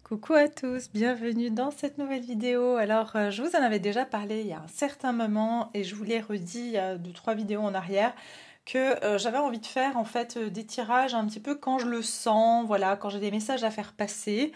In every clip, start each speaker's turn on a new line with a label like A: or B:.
A: Coucou à tous, bienvenue dans cette nouvelle vidéo. Alors, je vous en avais déjà parlé il y a un certain moment et je vous l'ai redit il y a 2-3 vidéos en arrière que j'avais envie de faire en fait des tirages un petit peu quand je le sens, voilà, quand j'ai des messages à faire passer.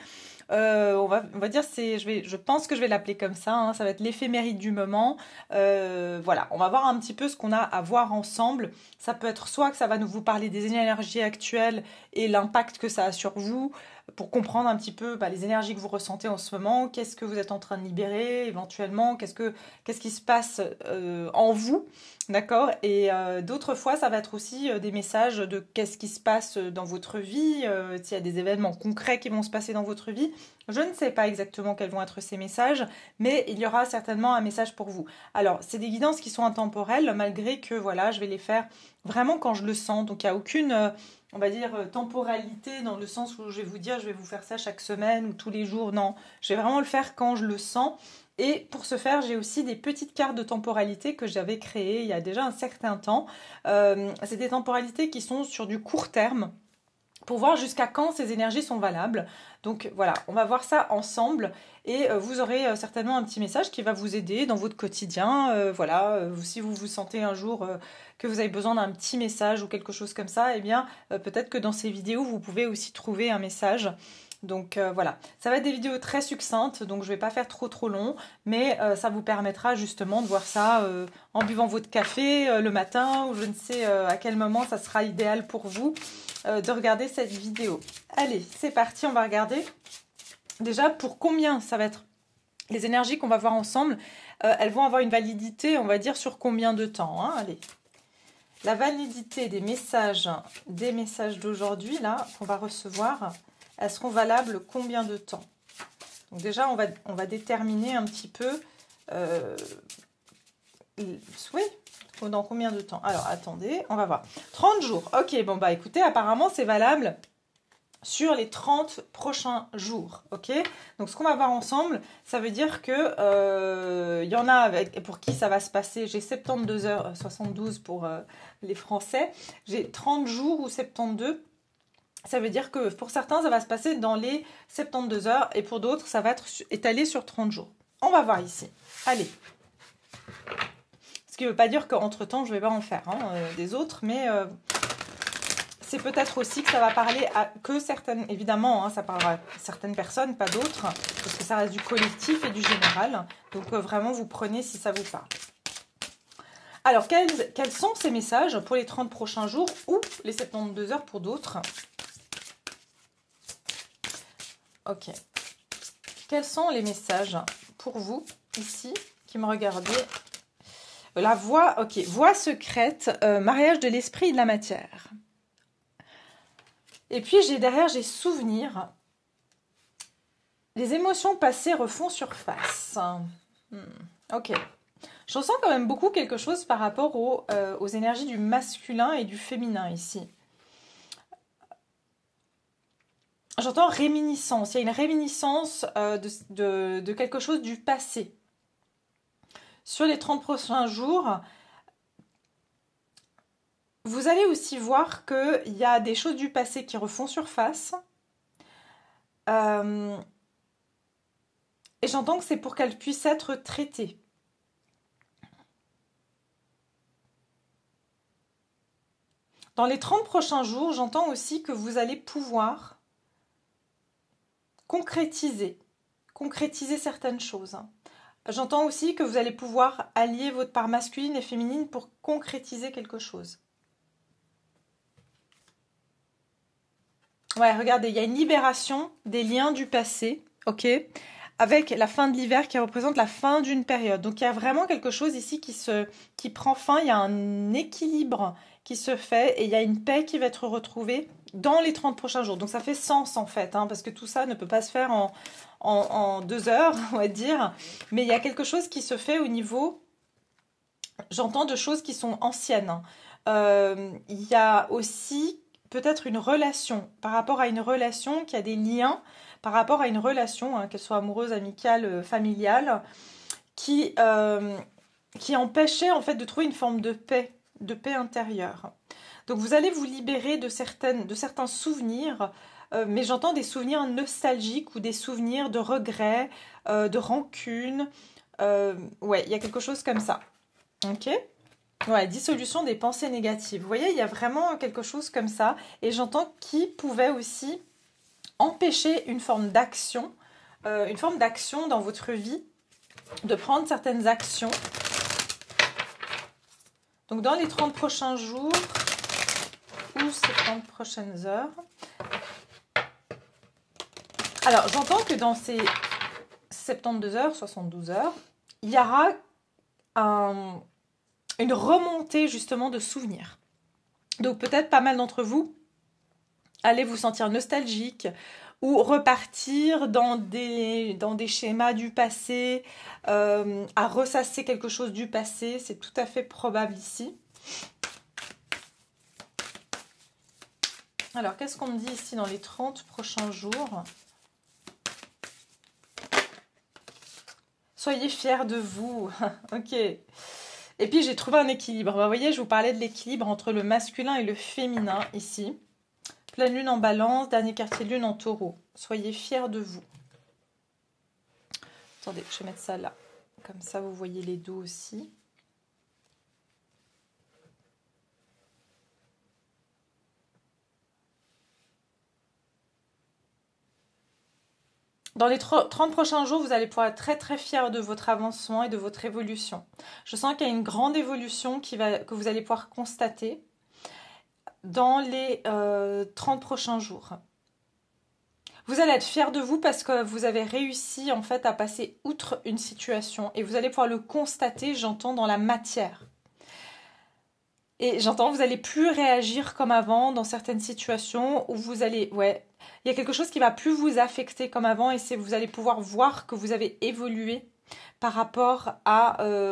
A: On va dire, je pense que je vais l'appeler comme ça, hein, ça va être l'éphéméride du moment. Voilà, on va voir un petit peu ce qu'on a à voir ensemble. Ça peut être soit que ça va nous vous parler des énergies actuelles et l'impact que ça a sur vous, pour comprendre un petit peu les énergies que vous ressentez en ce moment, qu'est-ce que vous êtes en train de libérer éventuellement, qu'est-ce qui se passe en vous, d'accord. Et d'autres fois, ça va être aussi des messages de qu'est-ce qui se passe dans votre vie, s'il y a des événements concrets qui vont se passer dans votre vie. Je ne sais pas exactement quels vont être ces messages, mais il y aura certainement un message pour vous. Alors, c'est des guidances qui sont intemporelles, malgré que, voilà, je vais les faire vraiment quand je le sens. Donc, il n'y a aucune, on va dire, temporalité dans le sens où je vais vous dire, je vais vous faire ça chaque semaine ou tous les jours. Non, je vais vraiment le faire quand je le sens. Et pour ce faire, j'ai aussi des petites cartes de temporalité que j'avais créées il y a déjà un certain temps. C'est des temporalités qui sont sur du court terme, pour voir jusqu'à quand ces énergies sont valables. Donc voilà, on va voir ça ensemble et vous aurez certainement un petit message qui va vous aider dans votre quotidien. Voilà, si vous vous sentez un jour que vous avez besoin d'un petit message ou quelque chose comme ça, eh bien peut-être que dans ces vidéos, vous pouvez aussi trouver un message. Donc voilà, ça va être des vidéos très succinctes, donc je ne vais pas faire trop long, mais ça vous permettra justement de voir ça en buvant votre café le matin, ou je ne sais à quel moment ça sera idéal pour vous de regarder cette vidéo. Allez, c'est parti, on va regarder déjà pour combien ça va être les énergies qu'on va voir ensemble. Elles vont avoir une validité, on va dire, sur combien de temps, hein. Allez, la validité des messages d'aujourd'hui, là, qu'on va recevoir, elles seront valables combien de temps? Donc déjà, on va déterminer un petit peu, oui, dans combien de temps? Alors, attendez, on va voir. 30 jours. Ok, bon, bah écoutez, apparemment, c'est valable sur les 30 prochains jours. Ok, donc ce qu'on va voir ensemble, ça veut dire que y en a pour qui ça va se passer. J'ai 72 heures, 72 pour les Français. J'ai 30 jours ou 72. Ça veut dire que pour certains, ça va se passer dans les 72 heures et pour d'autres, ça va être étalé sur 30 jours. On va voir ici. Allez. Ce qui ne veut pas dire qu'entre-temps, je ne vais pas en faire des autres, mais c'est peut-être aussi que ça va parler à que certaines, évidemment, ça parlera à certaines personnes, pas d'autres, parce que ça reste du collectif et du général. Donc vraiment, vous prenez si ça vous parle. Alors, quels sont ces messages pour les 30 prochains jours ou les 72 heures pour d'autres? Ok. Quels sont les messages pour vous, ici, qui me regardez? La voie, ok. Voie secrète, mariage de l'esprit et de la matière. Et puis, derrière, j'ai souvenirs. Les émotions passées refont surface. Ok. Je ressens quand même beaucoup quelque chose par rapport aux énergies du masculin et du féminin, ici. J'entends réminiscence. Il y a une réminiscence de quelque chose du passé. Sur les 30 prochains jours, vous allez aussi voir qu'il y a des choses du passé qui refont surface. Et j'entends que c'est pour qu'elles puissent être traitées. Dans les 30 prochains jours, j'entends aussi que vous allez pouvoir concrétiser certaines choses. J'entends aussi que vous allez pouvoir allier votre part masculine et féminine pour concrétiser quelque chose. Ouais, regardez, il y a une libération des liens du passé, ok, avec la fin de l'hiver qui représente la fin d'une période. Donc il y a vraiment quelque chose ici qui prend fin, il y a un équilibre qui se fait et il y a une paix qui va être retrouvée dans les 30 prochains jours. Donc ça fait sens en fait, parce que tout ça ne peut pas se faire en 2 heures, on va dire. Mais il y a quelque chose qui se fait au niveau, j'entends de choses qui sont anciennes. Il y a aussi peut-être une relation, par rapport à une relation qui a des liens, par rapport à une relation, qu'elle soit amoureuse, amicale, familiale, qui empêchait en fait de trouver une forme de paix intérieure. Donc vous allez vous libérer de certains souvenirs mais j'entends des souvenirs nostalgiques ou des souvenirs de regrets, de rancune. Ouais, il y a quelque chose comme ça. Ok? Ouais, dissolution des pensées négatives. Vous voyez, il y a vraiment quelque chose comme ça. Et j'entends qui pouvait aussi empêcher une forme d'action dans votre vie, de prendre certaines actions. Donc dans les 30 prochains jours ou ces 30 prochaines heures. Alors j'entends que dans ces 72 heures, 72 heures, il y aura une remontée justement de souvenirs. Donc peut-être pas mal d'entre vous allez vous sentir nostalgique ou repartir dans des schémas du passé, à ressasser quelque chose du passé, c'est tout à fait probable ici. Alors, qu'est-ce qu'on me dit ici dans les 30 prochains jours? Soyez fiers de vous. Ok. Et puis, j'ai trouvé un équilibre. Vous voyez, je vous parlais de l'équilibre entre le masculin et le féminin ici. Pleine lune en balance, dernier quartier de lune en taureau. Soyez fiers de vous. Attendez, je vais mettre ça là. Comme ça, vous voyez les dos aussi. Dans les 30 prochains jours, vous allez pouvoir être très très fiers de votre avancement et de votre évolution. Je sens qu'il y a une grande évolution que vous allez pouvoir constater dans les 30 prochains jours. Vous allez être fiers de vous parce que vous avez réussi en fait à passer outre une situation et vous allez pouvoir le constater, j'entends, dans la matière. Et j'entends, vous n'allez plus réagir comme avant dans certaines situations où vous allez, ouais, il y a quelque chose qui va plus vous affecter comme avant et vous allez pouvoir voir que vous avez évolué par rapport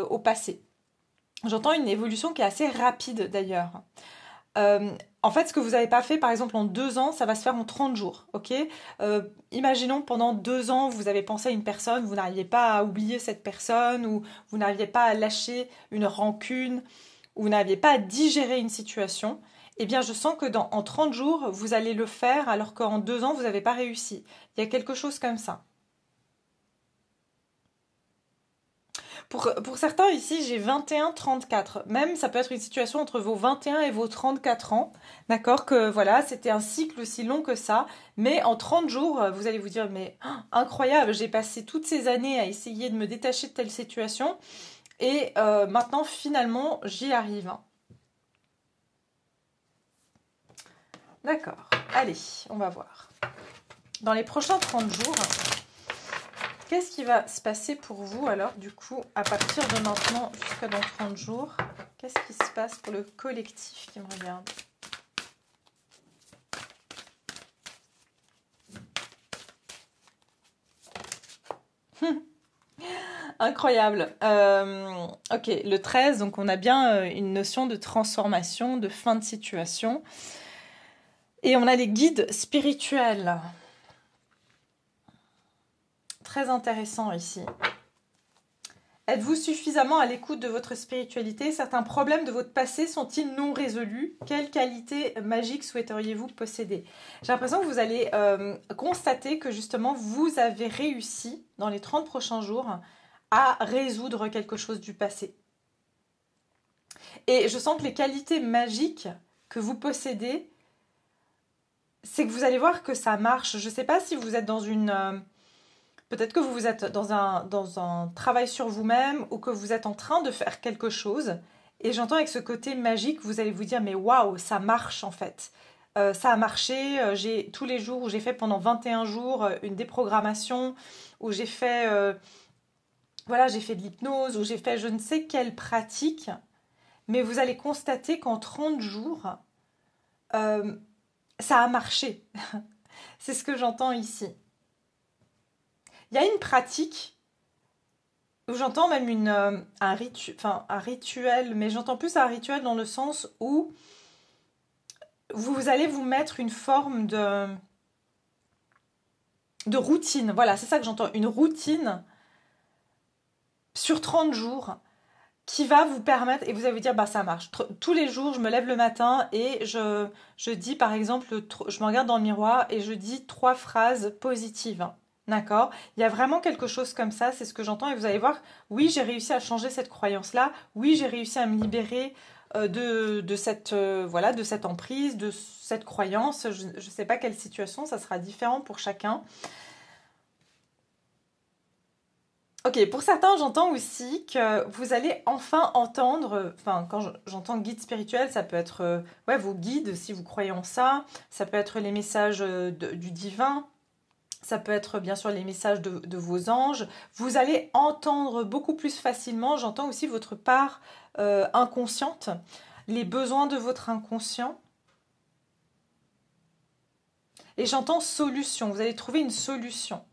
A: au passé. J'entends une évolution qui est assez rapide d'ailleurs. En fait, ce que vous n'avez pas fait, par exemple, en 2 ans, ça va se faire en 30 jours, ok? Imaginons pendant 2 ans, vous avez pensé à une personne, vous n'arriviez pas à oublier cette personne, ou vous n'arriviez pas à lâcher une rancune, ou vous n'arriviez pas à digérer une situation. Eh bien, je sens que en 30 jours, vous allez le faire, alors qu'en 2 ans, vous n'avez pas réussi. Il y a quelque chose comme ça. Pour certains, ici, j'ai 21-34. Même, ça peut être une situation entre vos 21 et vos 34 ans. D'accord? Que voilà, c'était un cycle aussi long que ça. Mais en 30 jours, vous allez vous dire, mais incroyable, j'ai passé toutes ces années à essayer de me détacher de telle situation. Et maintenant, finalement, j'y arrive. D'accord. Allez, on va voir. Dans les prochains 30 jours... Qu'est-ce qui va se passer pour vous alors, du coup, à partir de maintenant jusqu'à dans 30 jours? Qu'est-ce qui se passe pour le collectif qui me regarde? Incroyable. Ok, le 13, donc on a bien une notion de transformation, de fin de situation. Et on a les guides spirituels. Très intéressant ici. Êtes-vous suffisamment à l'écoute de votre spiritualité? Certains problèmes de votre passé sont-ils non résolus? Quelle qualité magique souhaiteriez-vous posséder? J'ai l'impression que vous allez constater que justement vous avez réussi dans les 30 prochains jours à résoudre quelque chose du passé. Et je sens que les qualités magiques que vous possédez, c'est que vous allez voir que ça marche. Je ne sais pas si vous êtes dans une... Peut-être que vous êtes dans un travail sur vous-même ou que vous êtes en train de faire quelque chose. Et j'entends avec ce côté magique, vous allez vous dire, mais waouh, ça marche en fait. Ça a marché. Tous les jours où j'ai fait pendant 21 jours une déprogrammation, où j'ai fait, j'ai fait de l'hypnose, où j'ai fait je ne sais quelle pratique. Mais vous allez constater qu'en 30 jours, ça a marché. C'est ce que j'entends ici. Il y a une pratique où j'entends même un rituel, mais j'entends plus un rituel dans le sens où vous allez vous mettre une forme de routine. Voilà, c'est ça que j'entends, une routine sur 30 jours. qui va vous permettre, et vous allez vous dire, bah ça marche. Tous les jours, je me lève le matin et je dis, par exemple, je me regarde dans le miroir et je dis 3 phrases positives. D'accord? Il y a vraiment quelque chose comme ça, c'est ce que j'entends, et vous allez voir, oui, j'ai réussi à changer cette croyance-là, oui, j'ai réussi à me libérer de cette, voilà, de cette emprise, de cette croyance. Je ne sais pas quelle situation, ça sera différent pour chacun. Ok, pour certains, j'entends aussi que vous allez enfin entendre, enfin, quand j'entends guide spirituel, ça peut être ouais, vos guides, si vous croyez en ça, ça peut être les messages du divin, ça peut être bien sûr les messages de vos anges. Vous allez entendre beaucoup plus facilement, j'entends aussi votre part inconsciente, les besoins de votre inconscient. Et j'entends solution, vous allez trouver une solution.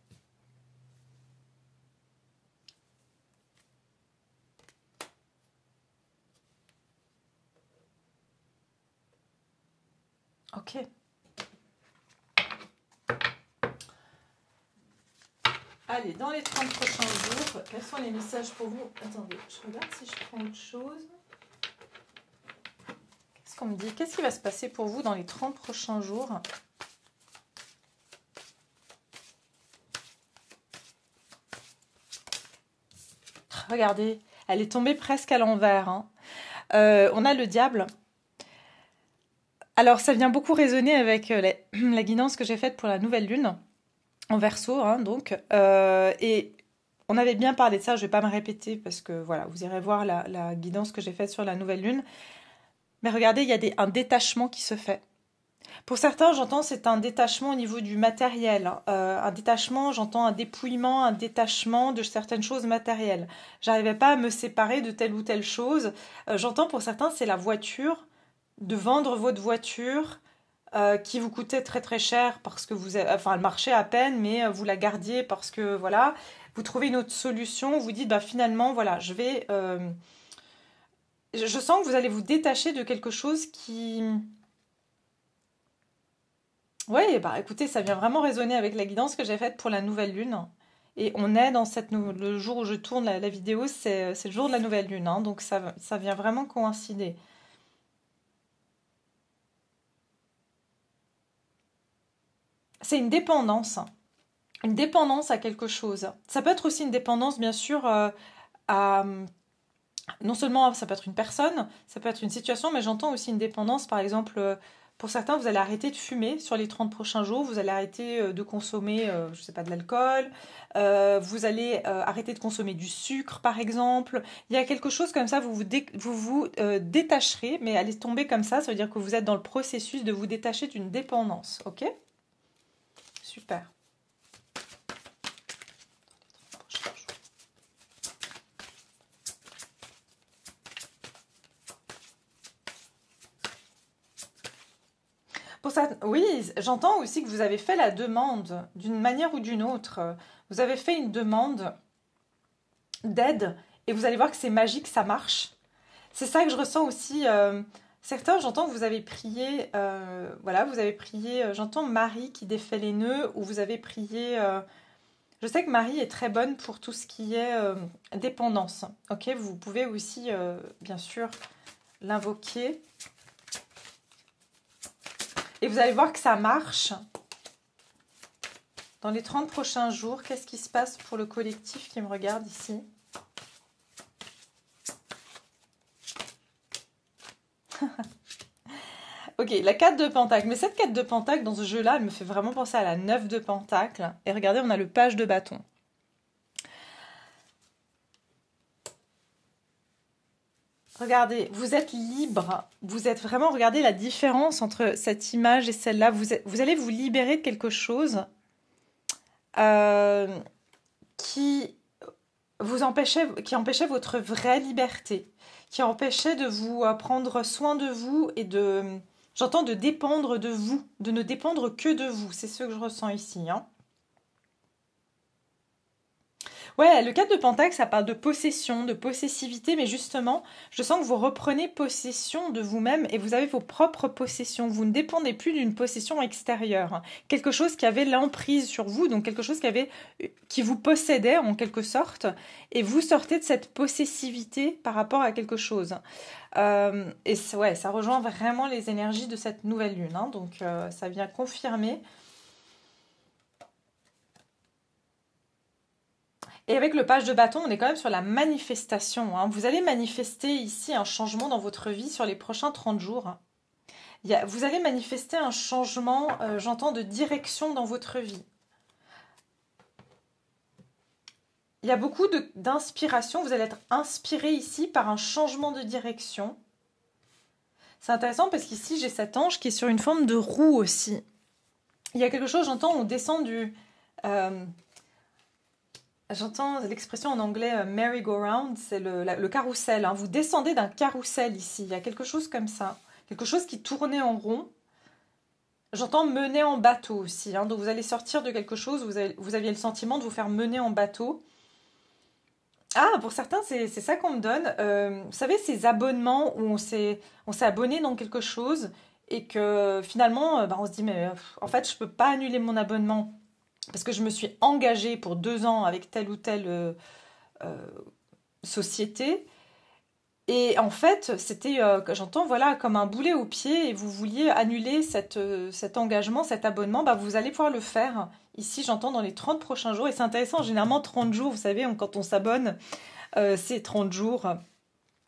A: Ok. Allez, dans les 30 prochains jours, quels sont les messages pour vous? Attendez, je regarde si je prends autre chose. Qu'est-ce qu'on me dit? Qu'est-ce qui va se passer pour vous dans les 30 prochains jours? Regardez, elle est tombée presque à l'envers. Hein. On a le diable. Alors, ça vient beaucoup résonner avec la guidance que j'ai faite pour la nouvelle lune, en Verseau, hein, donc. Et on avait bien parlé de ça, je ne vais pas me répéter, parce que voilà, vous irez voir la guidance que j'ai faite sur la nouvelle lune. Mais regardez, il y a un détachement qui se fait. Pour certains, j'entends c'est un détachement au niveau du matériel. Un détachement, j'entends un dépouillement, un détachement de certaines choses matérielles. J'arrivais pas à me séparer de telle ou telle chose. J'entends pour certains, c'est la voiture, de vendre votre voiture qui vous coûtait très très cher parce que enfin, elle marchait à peine, mais vous la gardiez parce que voilà, vous trouvez une autre solution. Vous dites, bah finalement, voilà, je sens que vous allez vous détacher de quelque chose qui... Oui, bah écoutez, ça vient vraiment résonner avec la guidance que j'ai faite pour la nouvelle lune. Et on est dans le jour où je tourne la vidéo, c'est le jour de la nouvelle lune, hein, donc ça vient vraiment coïncider. C'est une dépendance à quelque chose. Ça peut être aussi une dépendance, bien sûr, à... Non seulement ça peut être une personne, ça peut être une situation, mais j'entends aussi une dépendance, par exemple... Pour certains, vous allez arrêter de fumer sur les 30 prochains jours, vous allez arrêter de consommer, je ne sais pas, de l'alcool, vous allez arrêter de consommer du sucre, par exemple. Il y a quelque chose comme ça, vous vous détacherez, mais allez tomber comme ça veut dire que vous êtes dans le processus de vous détacher d'une dépendance, ok? Super. Pour ça, oui, j'entends aussi que vous avez fait la demande d'une manière ou d'une autre. Vous avez fait une demande d'aide et vous allez voir que c'est magique, ça marche. C'est ça que je ressens aussi. Certains, j'entends que vous avez prié, voilà, vous avez prié, j'entends Marie qui défait les nœuds, ou vous avez prié, je sais que Marie est très bonne pour tout ce qui est dépendance. Ok, vous pouvez aussi, bien sûr, l'invoquer. Et vous allez voir que ça marche. Dans les 30 prochains jours, qu'est-ce qui se passe pour le collectif qui me regarde ici? Ok, la 4 de Pentacle. Mais cette 4 de Pentacle, dans ce jeu-là, elle me fait vraiment penser à la 9 de Pentacle. Et regardez, on a le page de bâton. Regardez, vous êtes libre. Vous êtes vraiment... Regardez la différence entre cette image et celle-là. Vous allez vous libérer de quelque chose qui qui empêchait votre vraie liberté, qui empêchait de vous prendre soin de vous et j'entends de dépendre de vous, de ne dépendre que de vous. C'est ce que je ressens ici. Hein. Ouais, le 4 de Pentacle, ça parle de possession, de possessivité, mais justement, je sens que vous reprenez possession de vous-même et vous avez vos propres possessions. Vous ne dépendez plus d'une possession extérieure. Quelque chose qui avait l'emprise sur vous, donc quelque chose qui vous possédait en quelque sorte, et vous sortez de cette possessivité par rapport à quelque chose. Ouais, ça rejoint vraiment les énergies de cette nouvelle lune, hein, donc ça vient confirmer. Et avec le page de bâton, on est quand même sur la manifestation, hein. Vous allez manifester ici un changement dans votre vie sur les prochains 30 jours. Vous allez manifester un changement, j'entends, de direction dans votre vie. Il y a beaucoup d'inspiration. Vous allez être inspiré ici par un changement de direction. C'est intéressant parce qu'ici, j'ai cet ange qui est sur une forme de roue aussi. Il y a quelque chose, j'entends, on descend du... J'entends l'expression en anglais merry-go-round, c'est le carrousel, hein. Vous descendez d'un carrousel ici, il y a quelque chose comme ça. Quelque chose qui tournait en rond. J'entends mener en bateau aussi, hein. Donc vous allez sortir de quelque chose, vous aviez le sentiment de vous faire mener en bateau. Ah, pour certains, c'est ça qu'on me donne. Vous savez, ces abonnements où on s'est abonné dans quelque chose et que finalement, on se dit, mais en fait, je ne peux pas annuler mon abonnement parce que je me suis engagée pour 2 ans avec telle ou telle société. Et en fait, c'était, j'entends, voilà, comme un boulet au pied et vous vouliez annuler cet engagement, cet abonnement, vous allez pouvoir le faire. Ici, j'entends dans les 30 prochains jours. Et c'est intéressant, généralement 30 jours, vous savez, quand on s'abonne, c'est 30 jours.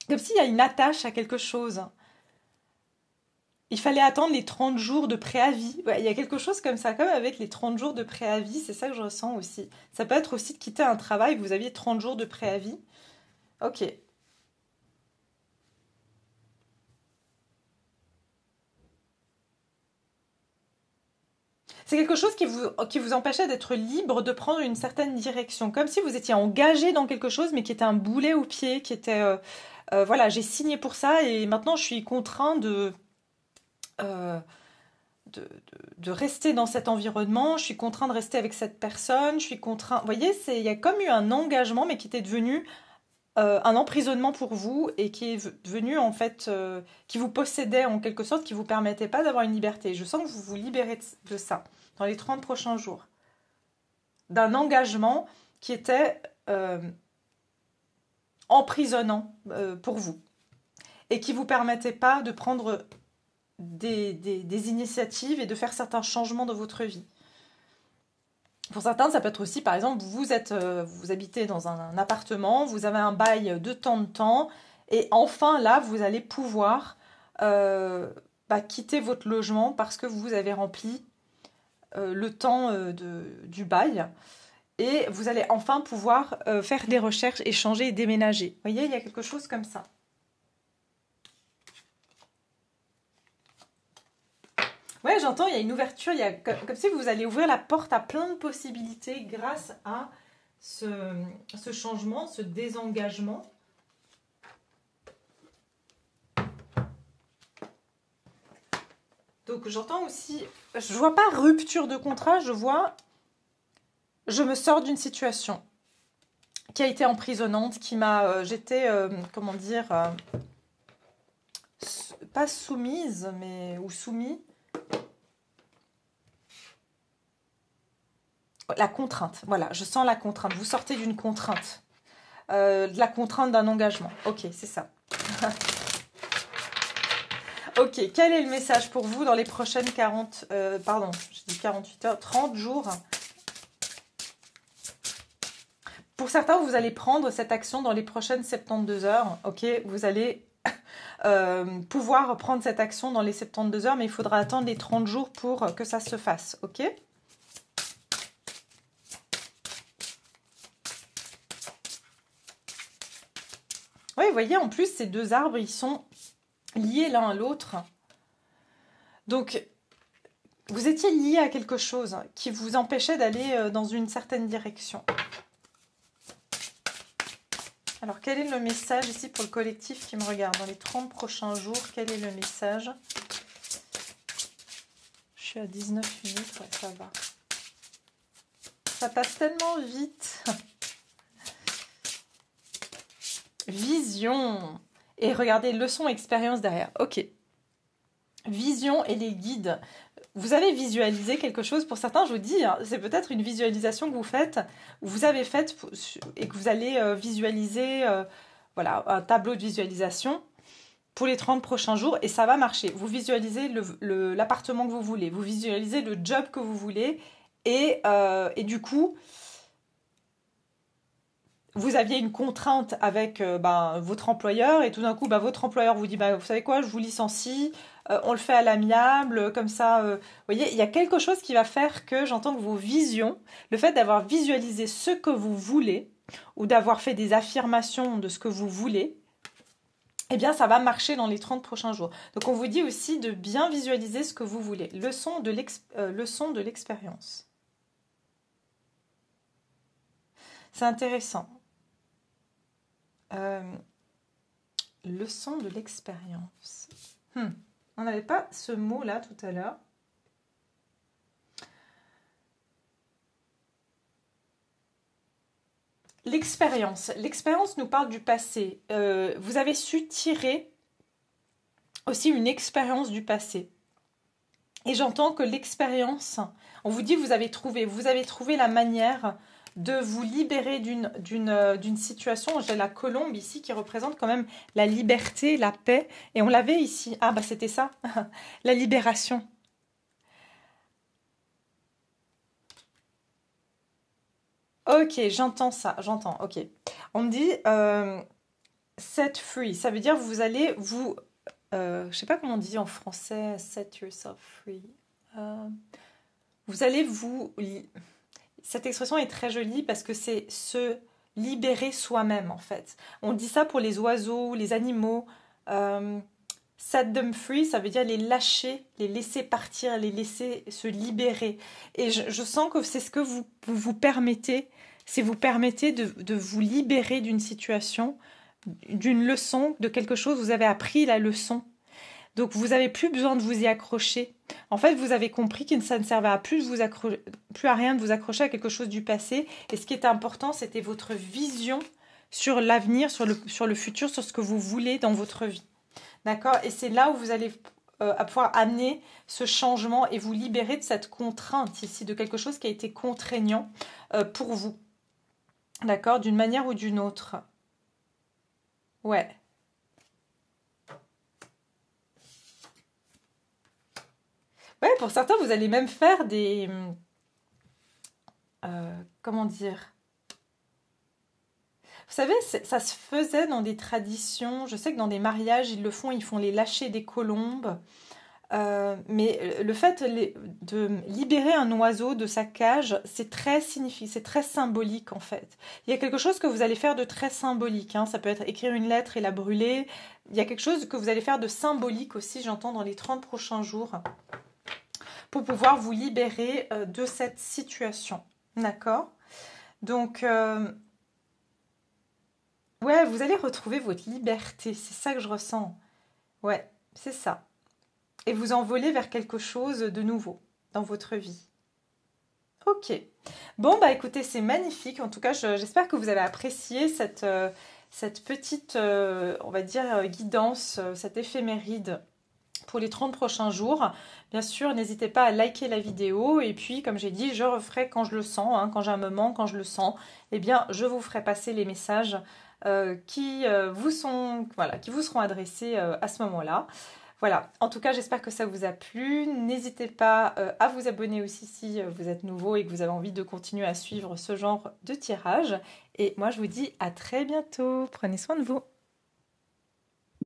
A: Comme s'il y a une attache à quelque chose. Il fallait attendre les 30 jours de préavis. Ouais, il y a quelque chose comme ça, comme avec les 30 jours de préavis, c'est ça que je ressens aussi. Ça peut être aussi de quitter un travail, vous aviez 30 jours de préavis. Ok. C'est quelque chose qui vous empêchait d'être libre de prendre une certaine direction, comme si vous étiez engagé dans quelque chose, mais qui était un boulet au pied, qui était, voilà, j'ai signé pour ça et maintenant je suis contraint euh, de rester dans cet environnement, je suis contraint de rester avec cette personne, je suis contraint... Vous voyez, il y a comme eu un engagement, mais qui était devenu un emprisonnement pour vous et qui est devenu en fait, qui vous possédait en quelque sorte, qui vous permettait pas d'avoir une liberté. Je sens que vous vous libérez de ça dans les 30 prochains jours. D'un engagement qui était emprisonnant pour vous et qui vous permettait pas de prendre des initiatives et de faire certains changements dans votre vie. Pour certains, ça peut être aussi, par exemple, vous habitez dans un appartement, vous avez un bail de temps, et enfin là, vous allez pouvoir quitter votre logement parce que vous avez rempli le temps du bail, et vous allez enfin pouvoir faire des recherches, échanger et déménager. Vous voyez, il y a quelque chose comme ça. Ouais, j'entends, il y a une ouverture, il y a comme si vous allez ouvrir la porte à plein de possibilités grâce à ce changement, ce désengagement. Donc j'entends aussi, je vois pas rupture de contrat, je vois, je me sors d'une situation qui a été emprisonnante, qui m'a, j'étais, comment dire, pas soumise, mais, ou soumis. La contrainte, voilà, je sens la contrainte. Vous sortez d'une contrainte. De la contrainte d'un engagement. Ok, c'est ça. Ok, quel est le message pour vous dans les prochaines 48 heures, 30 jours? Pour certains, vous allez prendre cette action dans les prochaines 72 heures. Ok, vous allez pouvoir prendre cette action dans les 72 heures, mais il faudra attendre les 30 jours pour que ça se fasse. Ok? Oui, vous voyez, en plus, ces 2 arbres, ils sont liés l'un à l'autre. Donc, vous étiez lié à quelque chose qui vous empêchait d'aller dans une certaine direction. Alors, quel est le message ici pour le collectif qui me regarde? Dans les 30 prochains jours, quel est le message? Je suis à 19 minutes, ouais, ça va. Ça passe tellement vite. Vision. Et regardez, leçon, expérience derrière. Ok. Vision et les guides. Vous avez visualisé quelque chose. Pour certains, je vous dis, hein, c'est peut-être une visualisation que vous faites, ou vous avez faite et que vous allez visualiser, voilà, un tableau de visualisation pour les 30 prochains jours et ça va marcher. Vous visualisez l'appartement que vous voulez, vous visualisez le job que vous voulez et du coup, vous aviez une contrainte avec votre employeur et tout d'un coup, votre employeur vous dit, vous savez quoi, je vous licencie, on le fait à l'amiable, comme ça, vous voyez, il y a quelque chose qui va faire que j'entends que vos visions, le fait d'avoir visualisé ce que vous voulez ou d'avoir fait des affirmations de ce que vous voulez, eh bien, ça va marcher dans les 30 prochains jours. Donc, on vous dit aussi de bien visualiser ce que vous voulez. Leçon de l'expérience. C'est intéressant. Leçon de l'expérience. On n'avait pas ce mot-là tout à l'heure. L'expérience. L'expérience nous parle du passé. Vous avez su tirer aussi une expérience du passé. Et j'entends que l'expérience, on vous dit vous avez trouvé la manière de vous libérer d'une situation. J'ai la colombe ici qui représente quand même la liberté, la paix. Et on l'avait ici. Ah c'était ça, la libération. Ok, j'entends ça, j'entends, ok. On me dit set free, ça veut dire vous allez vous... je sais pas comment on dit en français, set yourself free. Vous allez vous... Cette expression est très jolie parce que c'est se libérer soi-même en fait. On dit ça pour les oiseaux, les animaux. Set them free, ça veut dire les lâcher, les laisser partir, les laisser se libérer. Et je sens que c'est ce que vous permettez, c'est vous permettez de vous libérer d'une situation, d'une leçon, de quelque chose, vous avez appris la leçon. Donc vous n'avez plus besoin de vous y accrocher. En fait, vous avez compris que ça ne servait à plus à rien de vous accrocher à quelque chose du passé. Et ce qui était important, c'était votre vision sur l'avenir, sur le futur, sur ce que vous voulez dans votre vie. D'accord? Et c'est là où vous allez pouvoir amener ce changement et vous libérer de cette contrainte ici, de quelque chose qui a été contraignant pour vous. D'accord? D'une manière ou d'une autre. Ouais. Ouais, pour certains, vous allez même faire des... comment dire? Vous savez, ça se faisait dans des traditions. Je sais que dans des mariages, ils le font, ils font les lâchers des colombes. Mais le fait de libérer un oiseau de sa cage, c'est très significatif, c'est très symbolique en fait. Il y a quelque chose que vous allez faire de très symbolique. Ça peut être écrire une lettre et la brûler. Il y a quelque chose que vous allez faire de symbolique aussi, j'entends, dans les 30 prochains jours, pour pouvoir vous libérer de cette situation. D'accord? Donc... ouais, vous allez retrouver votre liberté, c'est ça que je ressens. Ouais, c'est ça. Et vous envoler vers quelque chose de nouveau dans votre vie. Ok. Bon, écoutez, c'est magnifique. En tout cas, j'espère que vous avez apprécié cette petite, on va dire, guidance, cette éphéméride pour les 30 prochains jours. Bien sûr, n'hésitez pas à liker la vidéo. Et puis, comme j'ai dit, je referai quand je le sens, quand j'ai un moment, quand je le sens. Eh bien, je vous ferai passer les messages qui vous seront adressés à ce moment-là. Voilà, en tout cas, j'espère que ça vous a plu. N'hésitez pas à vous abonner aussi si vous êtes nouveau et que vous avez envie de continuer à suivre ce genre de tirage. Et moi, je vous dis à très bientôt. Prenez soin de vous.